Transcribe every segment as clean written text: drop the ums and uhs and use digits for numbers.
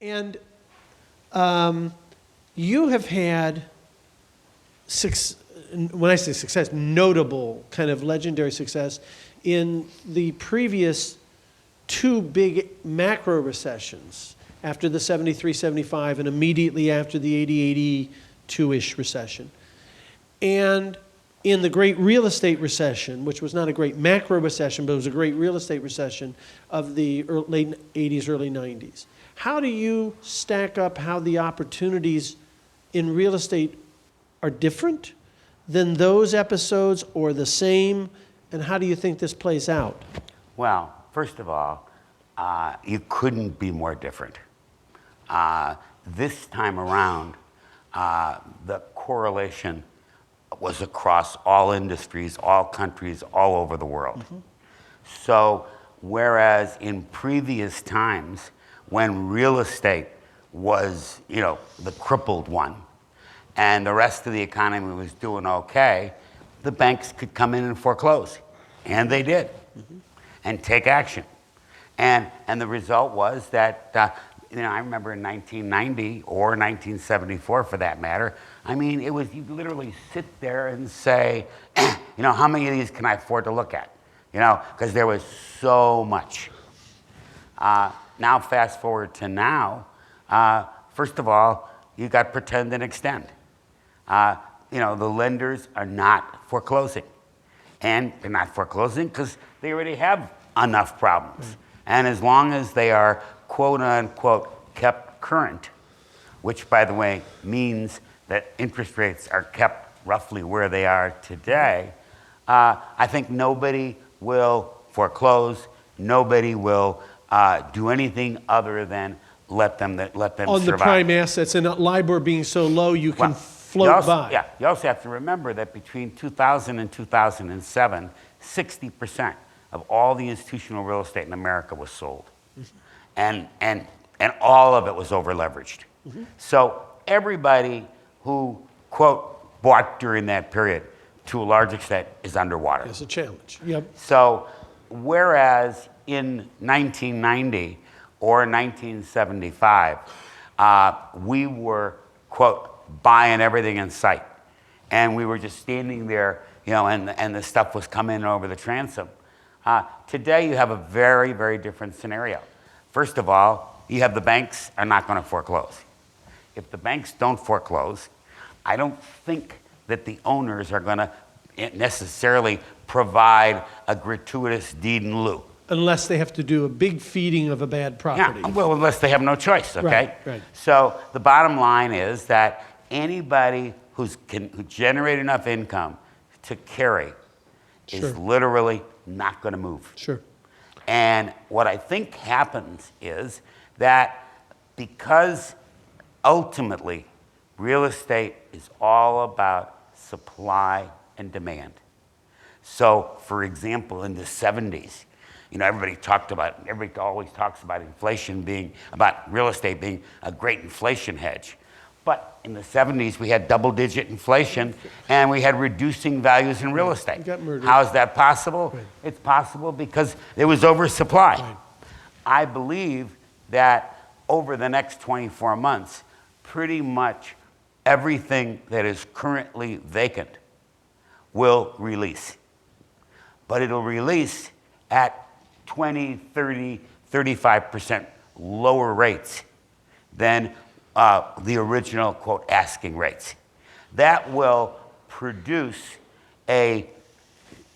And you have had, when I say success, notable kind of legendary success in the previous two big macro recessions, after the 73, 75, and immediately after the 80, 82-ish recession. And in the great real estate recession, which was not a great macro recession, but it was a great real estate recession of the late 80s, early 90s. How do you stack up how the opportunities in real estate are different than those episodes or the same? And how do you think this plays out? Well, first of all, you couldn't be more different. This time around, the correlation was across all industries, all countries, all over the world. Mm-hmm. So, whereas in previous times, when real estate was, the crippled one, and the rest of the economy was doing okay, the banks could come in and foreclose. And they did, mm-hmm. and take action. And the result was that, I remember in 1990 or 1974 for that matter, it was, you literally sit there and say, how many of these can I afford to look at? Because there was so much. Now fast forward to now, first of all, you got pretend and extend. The lenders are not foreclosing. And they're not foreclosing because they already have enough problems. Mm. And as long as they are, quote unquote, kept current, which by the way means that interest rates are kept roughly where they are today, I think nobody will foreclose, nobody will do anything other than let them survive. On the prime assets, and LIBOR being so low, you can float by. Yeah, you also have to remember that between 2000 and 2007, 60% of all the institutional real estate in America was sold. Mm-hmm. And all of it was over leveraged. Mm-hmm. So everybody who, quote, bought during that period, to a large extent, is underwater. It's a challenge, yep. So whereas in 1990 or 1975, we were, quote, buying everything in sight. And we were just standing there, and the stuff was coming over the transom. Today you have a very, very different scenario. First of all, you have the banks are not going to foreclose. If the banks don't foreclose, I don't think that the owners are going to necessarily provide a gratuitous deed in lieu. Unless they have to do a big feeding of a bad property. Yeah, well, unless they have no choice, okay? Right. So the bottom line is that anybody who generate enough income to carry is literally not going to move. Sure. And what I think happens is that because ultimately real estate is all about supply and demand. So, for example, in the 70s, everybody always talks about about real estate being a great inflation hedge. But in the 70s, we had double-digit inflation, and we had reducing values in real estate. How is that possible? Right. It's possible because there was oversupply. Right. I believe that over the next 24 months, pretty much everything that is currently vacant will release. But it'll release at 20, 30, 35% lower rates than the original, quote, asking rates. That will produce a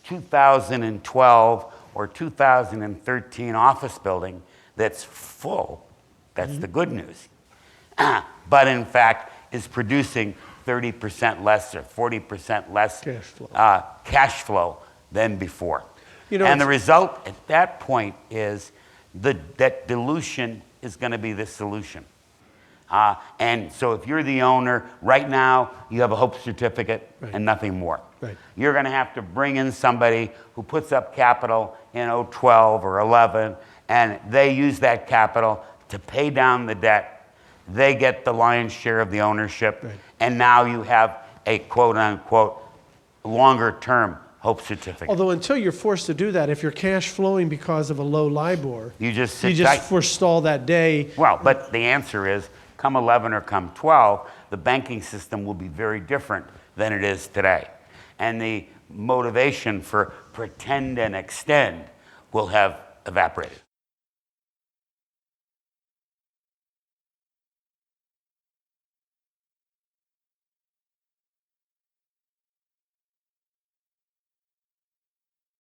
2012 or 2013 office building that's full. That's the good news. But in fact, is producing 30% less or 40% less cash flow than before. And the result at that point is that dilution is going to be the solution. And so if you're the owner, right now you have a hope certificate and nothing more. Right. You're going to have to bring in somebody who puts up capital in 2012 or 11, and they use that capital to pay down the debt. They get the lion's share of the ownership, and now you have a quote-unquote longer-term hope certificate. Although until you're forced to do that, if you're cash flowing because of a low LIBOR, You just sit you just tight. forestall that day. Well, but the answer is, come 11 or come 12, the banking system will be very different than it is today. And the motivation for pretend and extend will have evaporated.